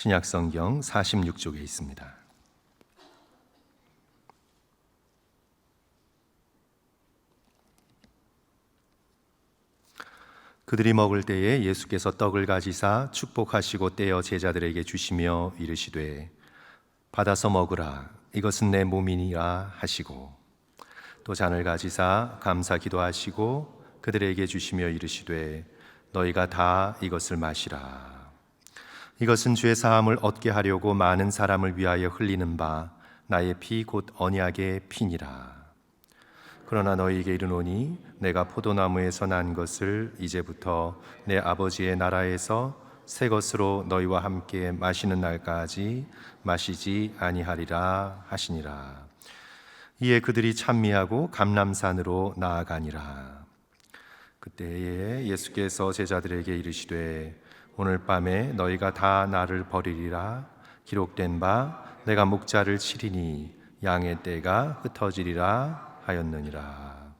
신약성경 46쪽에 있습니다. 그들이 먹을 때에 예수께서 떡을 가지사 축복하시고 떼어 제자들에게 주시며 이르시되 받아서 먹으라, 이것은 내 몸이니라 하시고, 또 잔을 가지사 감사 기도하시고 그들에게 주시며 이르시되 너희가 다 이것을 마시라. 이것은 죄 사함을 얻게 하려고 많은 사람을 위하여 흘리는 바 나의 피 곧 언약의 피니라. 그러나 너희에게 이르노니 내가 포도나무에서 난 것을 이제부터 내 아버지의 나라에서 새 것으로 너희와 함께 마시는 날까지 마시지 아니하리라 하시니라. 이에 그들이 찬미하고 감람산으로 나아가니라. 그때에 예수께서 제자들에게 이르시되 오늘 밤에 너희가 다 나를 버리리라. 기록된 바 내가 목자를 치리니 양의 떼가 흩어지리라 하였느니라.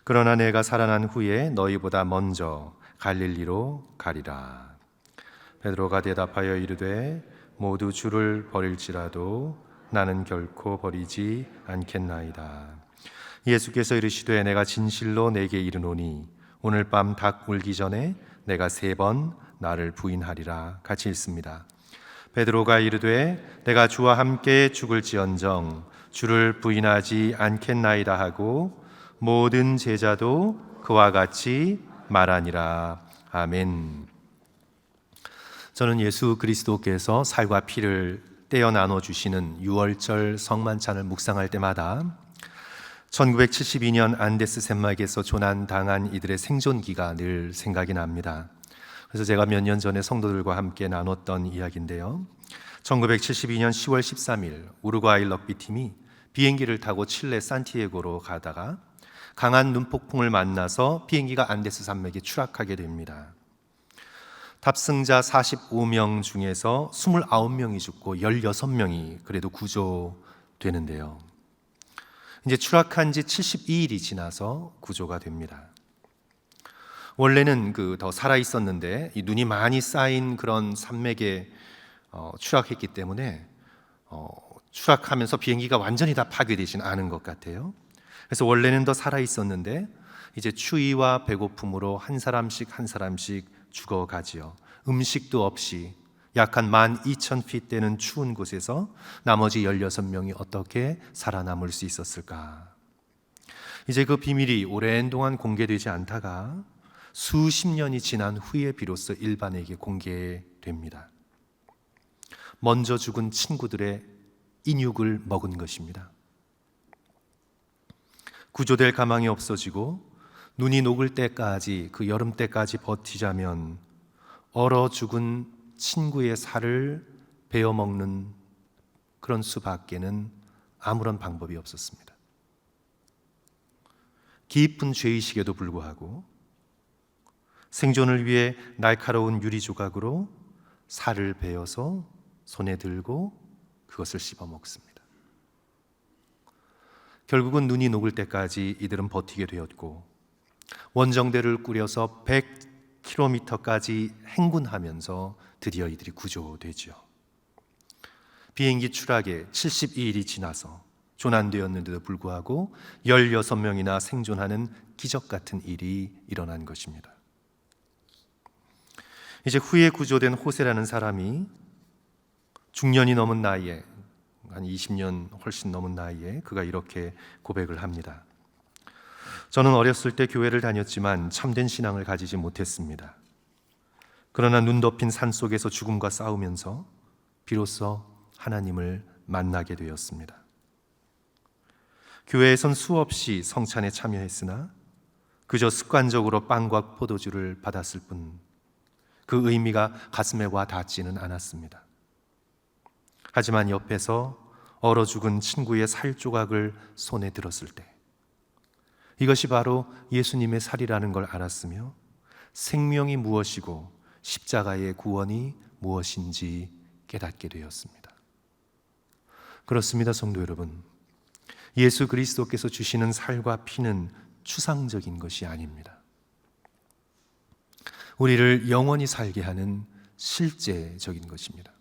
그러나 내가 살아난 후에 너희보다 먼저 갈릴리로 가리라. 베드로가 대답하여 이르되 모두 주를 버릴지라도 나는 결코 버리지 않겠나이다. 예수께서 이르시되 내가 진실로 내게 이르노니 오늘 밤 닭 울기 전에 내가 3번 나를 부인하리라. 같이 읽습니다. 베드로가 이르되 내가 주와 함께 죽을지언정 주를 부인하지 않겠나이다 하고 모든 제자도 그와 같이 말하니라. 아멘. 저는 예수 그리스도께서 살과 피를 떼어 나눠주시는 유월절 성만찬을 묵상할 때마다 1972년 안데스 샘막에서 조난당한 이들의 생존기가 늘 생각이 납니다. 그래서 제가 몇 년 전에 성도들과 함께 나눴던 이야기인데요, 1972년 10월 13일 우루과이 럭비팀이 비행기를 타고 칠레 산티아고로 가다가 강한 눈폭풍을 만나서 비행기가 안데스 산맥에 추락하게 됩니다. 탑승자 45명 중에서 29명이 죽고 16명이 그래도 구조되는데요, 이제 추락한 지 72일이 지나서 구조가 됩니다. 원래는 더 살아 있었는데 이 눈이 많이 쌓인 그런 산맥에 추락했기 때문에 추락하면서 비행기가 완전히 다 파괴되지는 않은 것 같아요. 그래서 원래는 더 살아 있었는데 이제 추위와 배고픔으로 한 사람씩 한 사람씩 죽어가지요. 음식도 없이 약 한 12,000피 되는 추운 곳에서 나머지 16명이 어떻게 살아남을 수 있었을까? 이제 그 비밀이 오랜 동안 공개되지 않다가 수십 년이 지난 후에 비로소 일반에게 공개됩니다. 먼저 죽은 친구들의 인육을 먹은 것입니다. 구조될 가망이 없어지고 눈이 녹을 때까지, 그 여름 때까지 버티자면 얼어 죽은 친구의 살을 베어 먹는 그런 수밖에는 아무런 방법이 없었습니다. 깊은 죄의식에도 불구하고 생존을 위해 날카로운 유리 조각으로 살을 베어서 손에 들고 그것을 씹어 먹습니다. 결국은 눈이 녹을 때까지 이들은 버티게 되었고 원정대를 꾸려서 100km까지 행군하면서 드디어 이들이 구조되죠. 비행기 추락에 72일이 지나서 조난되었는데도 불구하고 16명이나 생존하는 기적 같은 일이 일어난 것입니다. 이제 후에 구조된 호세라는 사람이 중년이 넘은 나이에, 한 20년 훨씬 넘은 나이에 그가 이렇게 고백을 합니다. 저는 어렸을 때 교회를 다녔지만 참된 신앙을 가지지 못했습니다. 그러나 눈 덮인 산 속에서 죽음과 싸우면서 비로소 하나님을 만나게 되었습니다. 교회에선 수없이 성찬에 참여했으나 그저 습관적으로 빵과 포도주를 받았을 뿐 그 의미가 가슴에 와 닿지는 않았습니다. 하지만 옆에서 얼어 죽은 친구의 살 조각을 손에 들었을 때 이것이 바로 예수님의 살이라는 걸 알았으며 생명이 무엇이고 십자가의 구원이 무엇인지 깨닫게 되었습니다. 그렇습니다, 성도 여러분. 예수 그리스도께서 주시는 살과 피는 추상적인 것이 아닙니다. 우리를 영원히 살게 하는 실제적인 것입니다.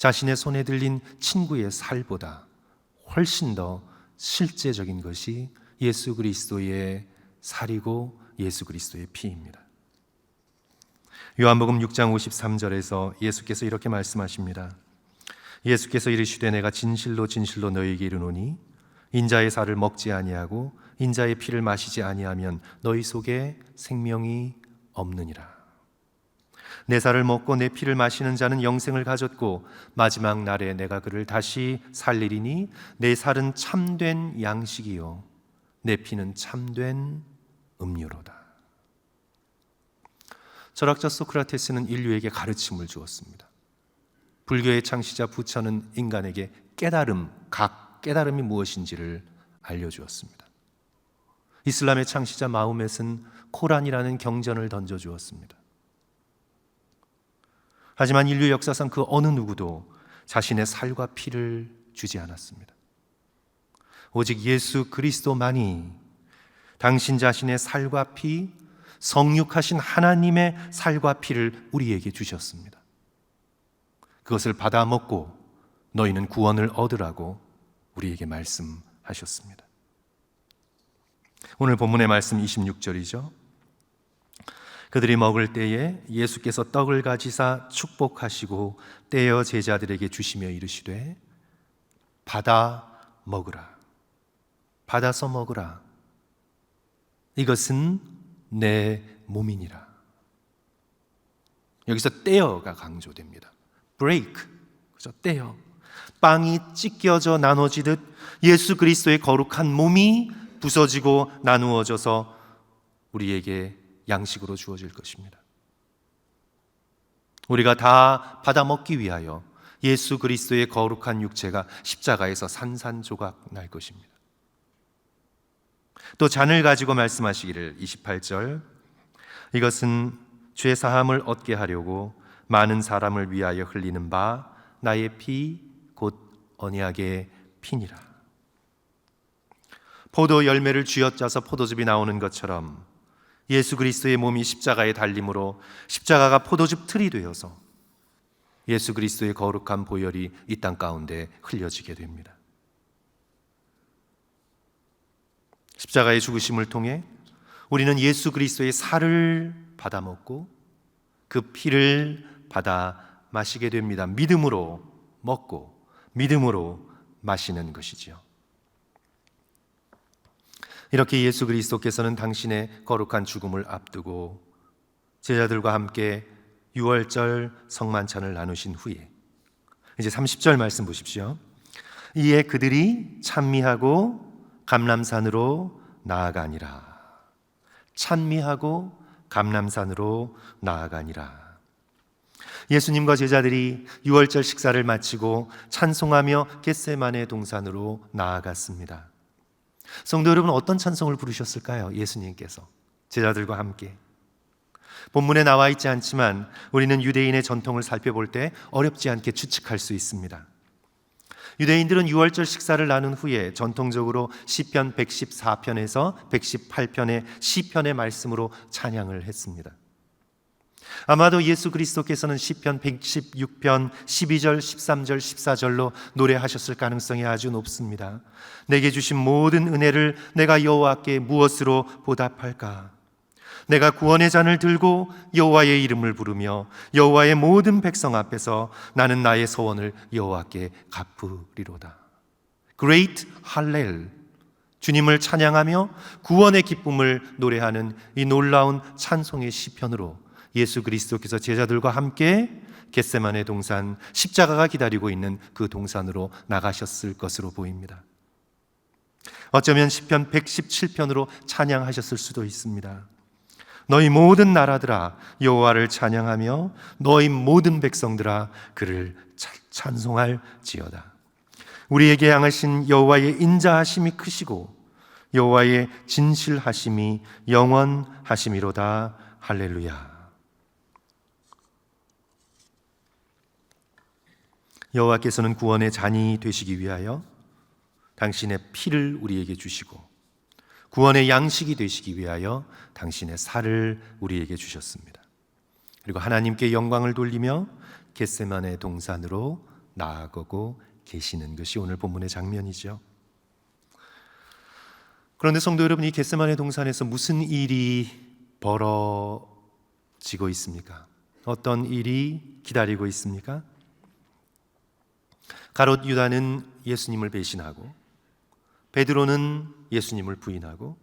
자신의 손에 들린 친구의 살보다 훨씬 더 실제적인 것이 예수 그리스도의 살이고 예수 그리스도의 피입니다. 요한복음 6장 53절에서 예수께서 이렇게 말씀하십니다. 예수께서 이르시되 내가 진실로 진실로 너희에게 이르노니 인자의 살을 먹지 아니하고 인자의 피를 마시지 아니하면 너희 속에 생명이 없느니라. 내 살을 먹고 내 피를 마시는 자는 영생을 가졌고 마지막 날에 내가 그를 다시 살리리니 내 살은 참된 양식이요 내 피는 참된 음료로다. 철학자 소크라테스는 인류에게 가르침을 주었습니다. 불교의 창시자 부처는 인간에게 각 깨달음이 무엇인지를 알려주었습니다. 이슬람의 창시자 마호멧은 코란이라는 경전을 던져주었습니다. 하지만 인류 역사상 그 어느 누구도 자신의 살과 피를 주지 않았습니다. 오직 예수 그리스도만이 당신 자신의 살과 피, 성육하신 하나님의 살과 피를 우리에게 주셨습니다. 그것을 받아 먹고 너희는 구원을 얻으라고 우리에게 말씀하셨습니다. 오늘 본문의 말씀 26절이죠. 그들이 먹을 때에 예수께서 떡을 가지사 축복하시고 떼어 제자들에게 주시며 이르시되 받아 먹으라. 받아서 먹으라. 이것은 내 몸이니라. 여기서 떼어가 강조됩니다. break, 그죠? 떼어. 빵이 찢겨져 나눠지듯 예수 그리스도의 거룩한 몸이 부서지고 나누어져서 우리에게 양식으로 주어질 것입니다. 우리가 다 받아 먹기 위하여 예수 그리스도의 거룩한 육체가 십자가에서 산산조각 날 것입니다. 또 잔을 가지고 말씀하시기를 28절 이것은 죄 사함을 얻게 하려고 많은 사람을 위하여 흘리는 바 나의 피 곧 언약의 피니라. 포도 열매를 쥐어짜서 포도즙이 나오는 것처럼 예수 그리스도의 몸이 십자가에 달림으로 십자가가 포도즙 틀이 되어서 예수 그리스도의 거룩한 보혈이 이 땅 가운데 흘려지게 됩니다. 십자가의 죽으심을 통해 우리는 예수 그리스도의 살을 받아 먹고 그 피를 받아 마시게 됩니다. 믿음으로 먹고 믿음으로 마시는 것이지요. 이렇게 예수 그리스도께서는 당신의 거룩한 죽음을 앞두고 제자들과 함께 유월절 성만찬을 나누신 후에 이제 30절 말씀 보십시오. 이에 그들이 찬미하고 감람산으로 나아가니라. 찬미하고 감람산으로 나아가니라. 예수님과 제자들이 유월절 식사를 마치고 찬송하며 겟세마네 동산으로 나아갔습니다. 성도 여러분, 어떤 찬송을 부르셨을까요? 예수님께서 제자들과 함께. 본문에 나와 있지 않지만 우리는 유대인의 전통을 살펴볼 때 어렵지 않게 추측할 수 있습니다. 유대인들은 유월절 식사를 나눈 후에 전통적으로 시편 114편에서 118편의 시편의 말씀으로 찬양을 했습니다. 아마도 예수 그리스도께서는 시편 116편 12절, 13절, 14절로 노래하셨을 가능성이 아주 높습니다. 내게 주신 모든 은혜를 내가 여호와께 무엇으로 보답할까? 내가 구원의 잔을 들고 여호와의 이름을 부르며 여호와의 모든 백성 앞에서 나는 나의 소원을 여호와께 갚으리로다. Great Hallel, 주님을 찬양하며 구원의 기쁨을 노래하는 이 놀라운 찬송의 시편으로 예수 그리스도께서 제자들과 함께 겟세마네 동산, 십자가가 기다리고 있는 그 동산으로 나가셨을 것으로 보입니다. 어쩌면 시편 117편으로 찬양하셨을 수도 있습니다. 너희 모든 나라들아 여호와를 찬양하며 너희 모든 백성들아 그를 찬송할지어다. 우리에게 향하신 여호와의 인자하심이 크시고 여호와의 진실하심이 영원하심이로다. 할렐루야. 여호와께서는 구원의 잔이 되시기 위하여 당신의 피를 우리에게 주시고 구원의 양식이 되시기 위하여 당신의 살을 우리에게 주셨습니다. 그리고 하나님께 영광을 돌리며 겟세마네 동산으로 나아가고 계시는 것이 오늘 본문의 장면이죠. 그런데 성도 여러분, 이 겟세마네 동산에서 무슨 일이 벌어지고 있습니까? 어떤 일이 기다리고 있습니까? 가롯 유다는 예수님을 배신하고, 베드로는 예수님을 부인하고,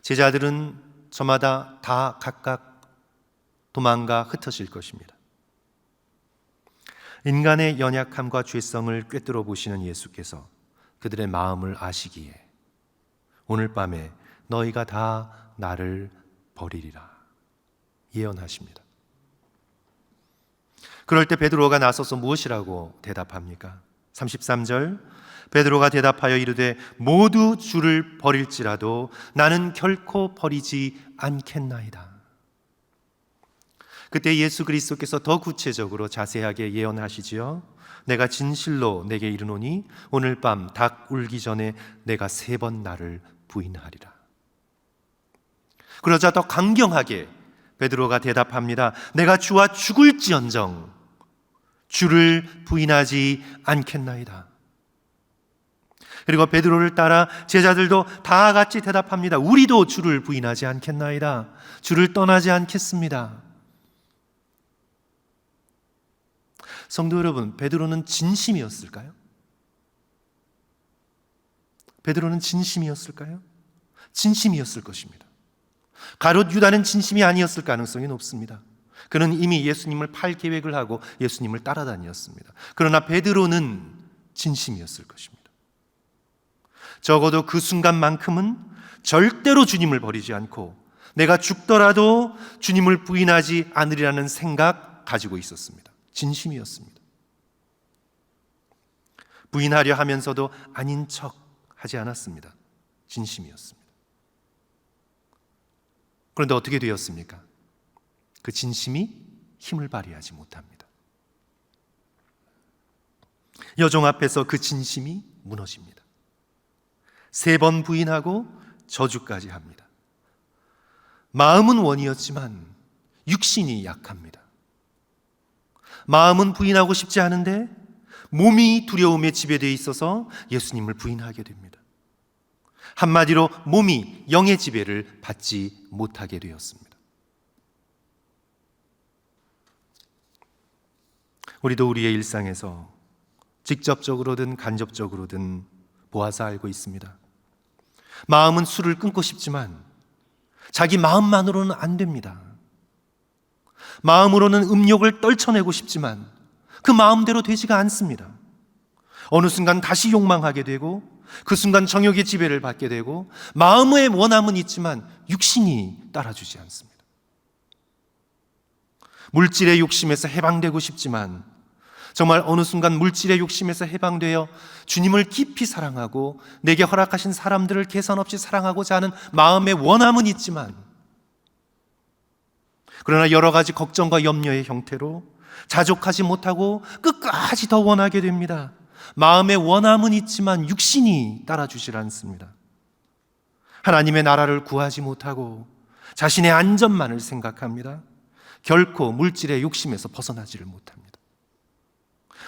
제자들은 저마다 다 각각 도망가 흩어질 것입니다. 인간의 연약함과 죄성을 꿰뚫어 보시는 예수께서 그들의 마음을 아시기에 오늘 밤에 너희가 다 나를 버리리라 예언하십니다. 그럴 때 베드로가 나서서 무엇이라고 대답합니까? 33절, 베드로가 대답하여 이르되 모두 주를 버릴지라도 나는 결코 버리지 않겠나이다. 그때 예수 그리스도께서 더 구체적으로 자세하게 예언하시지요. 내가 진실로 내게 이르노니 오늘 밤 닭 울기 전에 내가 3번 나를 부인하리라. 그러자 더 강경하게 베드로가 대답합니다. 내가 주와 죽을지언정 주를 부인하지 않겠나이다. 그리고 베드로를 따라 제자들도 다 같이 대답합니다. 우리도 주를 부인하지 않겠나이다. 주를 떠나지 않겠습니다. 성도 여러분, 베드로는 진심이었을까요? 베드로는 진심이었을까요? 진심이었을 것입니다. 가롯 유다는 진심이 아니었을 가능성이 높습니다. 그는 이미 예수님을 팔 계획을 하고 예수님을 따라다녔습니다. 그러나 베드로는 진심이었을 것입니다. 적어도 그 순간만큼은 절대로 주님을 버리지 않고 내가 죽더라도 주님을 부인하지 않으리라는 생각 가지고 있었습니다. 진심이었습니다. 부인하려 하면서도 아닌 척 하지 않았습니다. 진심이었습니다. 그런데 어떻게 되었습니까? 그 진심이 힘을 발휘하지 못합니다. 여종 앞에서 그 진심이 무너집니다. 3번 부인하고 저주까지 합니다. 마음은 원이었지만 육신이 약합니다. 마음은 부인하고 싶지 않은데 몸이 두려움에 지배되어 있어서 예수님을 부인하게 됩니다. 한마디로 몸이 영의 지배를 받지 못하게 되었습니다. 우리도 우리의 일상에서 직접적으로든 간접적으로든 보아서 알고 있습니다. 마음은 술을 끊고 싶지만 자기 마음만으로는 안 됩니다. 마음으로는 음욕을 떨쳐내고 싶지만 그 마음대로 되지가 않습니다. 어느 순간 다시 욕망하게 되고 그 순간 정욕의 지배를 받게 되고 마음의 원함은 있지만 육신이 따라주지 않습니다. 물질의 욕심에서 해방되고 싶지만 정말 어느 순간 물질의 욕심에서 해방되어 주님을 깊이 사랑하고 내게 허락하신 사람들을 계산 없이 사랑하고자 하는 마음의 원함은 있지만 그러나 여러 가지 걱정과 염려의 형태로 자족하지 못하고 끝까지 더 원하게 됩니다. 마음의 원함은 있지만 육신이 따라주질 않습니다. 하나님의 나라를 구하지 못하고 자신의 안전만을 생각합니다. 결코 물질의 욕심에서 벗어나지를 못합니다.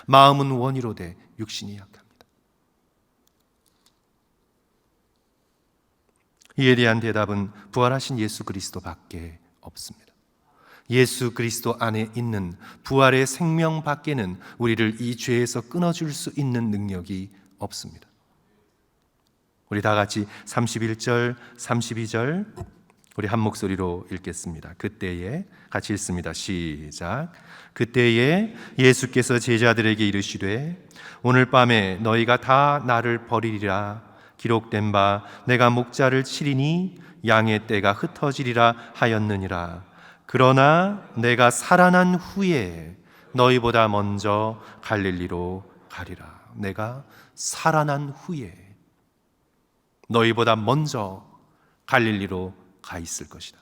마음은 원이로 돼 육신이 약합니다. 이에 대한 대답은 부활하신 예수 그리스도밖에 없습니다. 예수 그리스도 안에 있는 부활의 생명 밖에는 우리를 이 죄에서 끊어줄 수 있는 능력이 없습니다. 우리 다 같이 31절, 32절 우리 한 목소리로 읽겠습니다. 그때에 같이 읽습니다. 시작. 그때에 예수께서 제자들에게 이르시되 오늘 밤에 너희가 다 나를 버리리라 기록된 바 내가 목자를 치리니 양의 떼가 흩어지리라 하였느니라. 그러나 내가 살아난 후에 너희보다 먼저 갈릴리로 가리라. 내가 살아난 후에 너희보다 먼저 갈릴리로 가 있을 것이다.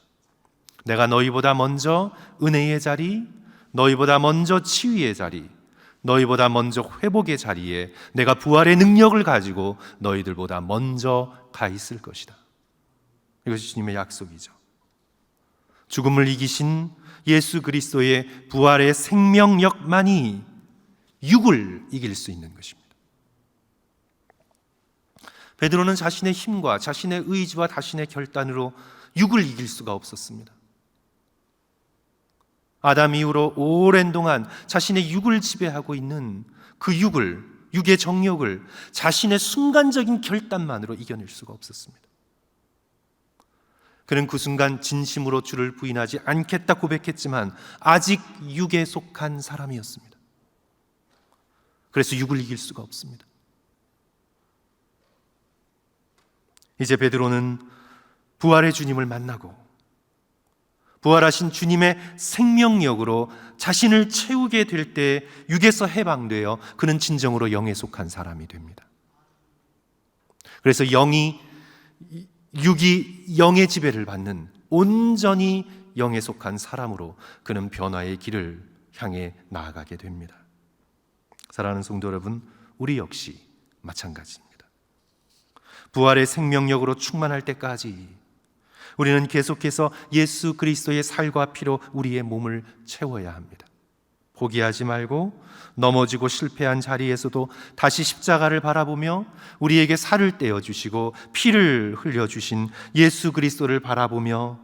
내가 너희보다 먼저 은혜의 자리, 너희보다 먼저 치유의 자리, 너희보다 먼저 회복의 자리에 내가 부활의 능력을 가지고 너희들보다 먼저 가 있을 것이다. 이것이 주님의 약속이죠. 죽음을 이기신 예수 그리스도의 부활의 생명력만이 육을 이길 수 있는 것입니다. 베드로는 자신의 힘과 자신의 의지와 자신의 결단으로 육을 이길 수가 없었습니다. 아담 이후로 오랜 동안 자신의 육을 지배하고 있는 그 육의 정욕을 자신의 순간적인 결단만으로 이겨낼 수가 없었습니다. 그는 그 순간 진심으로 주를 부인하지 않겠다 고백했지만 아직 육에 속한 사람이었습니다. 그래서 육을 이길 수가 없습니다. 이제 베드로는 부활의 주님을 만나고 부활하신 주님의 생명력으로 자신을 채우게 될 때 육에서 해방되어 그는 진정으로 영에 속한 사람이 됩니다. 그래서 육이 영의 지배를 받는 온전히 영에 속한 사람으로 그는 변화의 길을 향해 나아가게 됩니다. 사랑하는 성도 여러분, 우리 역시 마찬가지입니다. 부활의 생명력으로 충만할 때까지 우리는 계속해서 예수 그리스도의 살과 피로 우리의 몸을 채워야 합니다. 포기하지 말고 넘어지고 실패한 자리에서도 다시 십자가를 바라보며 우리에게 살을 떼어주시고 피를 흘려주신 예수 그리스도를 바라보며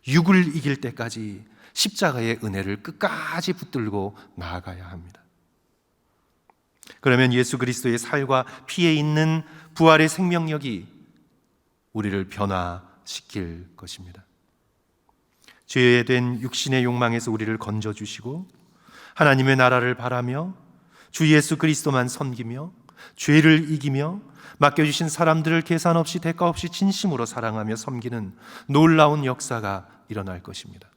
육을 이길 때까지 십자가의 은혜를 끝까지 붙들고 나아가야 합니다. 그러면 예수 그리스도의 살과 피에 있는 부활의 생명력이 우리를 변화시킬 것입니다. 죄된 육신의 욕망에서 우리를 건져주시고 하나님의 나라를 바라며 주 예수 그리스도만 섬기며 죄를 이기며 맡겨주신 사람들을 계산 없이 대가 없이 진심으로 사랑하며 섬기는 놀라운 역사가 일어날 것입니다.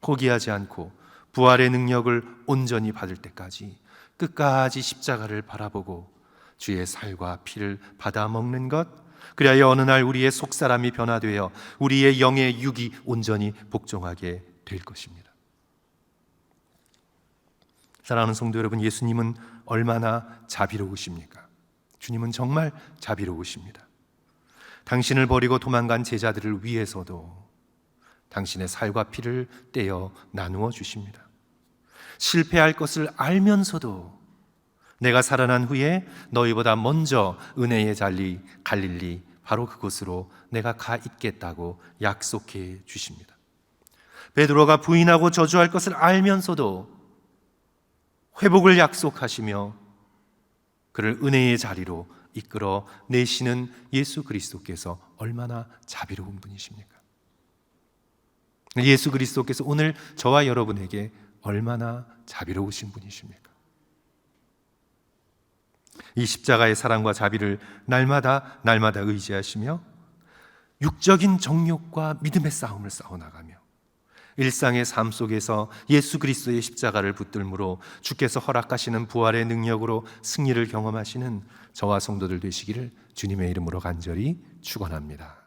포기하지 않고 부활의 능력을 온전히 받을 때까지 끝까지 십자가를 바라보고 주의 살과 피를 받아 먹는 것, 그리하여 어느 날 우리의 속사람이 변화되어 우리의 영의 육이 온전히 복종하게 될 것입니다. 사랑하는 성도 여러분, 예수님은 얼마나 자비로우십니까? 주님은 정말 자비로우십니다. 당신을 버리고 도망간 제자들을 위해서도 당신의 살과 피를 떼어 나누어 주십니다. 실패할 것을 알면서도 내가 살아난 후에 너희보다 먼저 은혜의 잔리 갈릴리 바로 그곳으로 내가 가 있겠다고 약속해 주십니다. 베드로가 부인하고 저주할 것을 알면서도 회복을 약속하시며 그를 은혜의 자리로 이끌어 내시는 예수 그리스도께서 얼마나 자비로운 분이십니까? 예수 그리스도께서 오늘 저와 여러분에게 얼마나 자비로우신 분이십니까? 이 십자가의 사랑과 자비를 날마다 의지하시며 육적인 정욕과 믿음의 싸움을 싸워나가며 일상의 삶 속에서 예수 그리스도의 십자가를 붙들므로 주께서 허락하시는 부활의 능력으로 승리를 경험하시는 저와 성도들 되시기를 주님의 이름으로 간절히 축원합니다.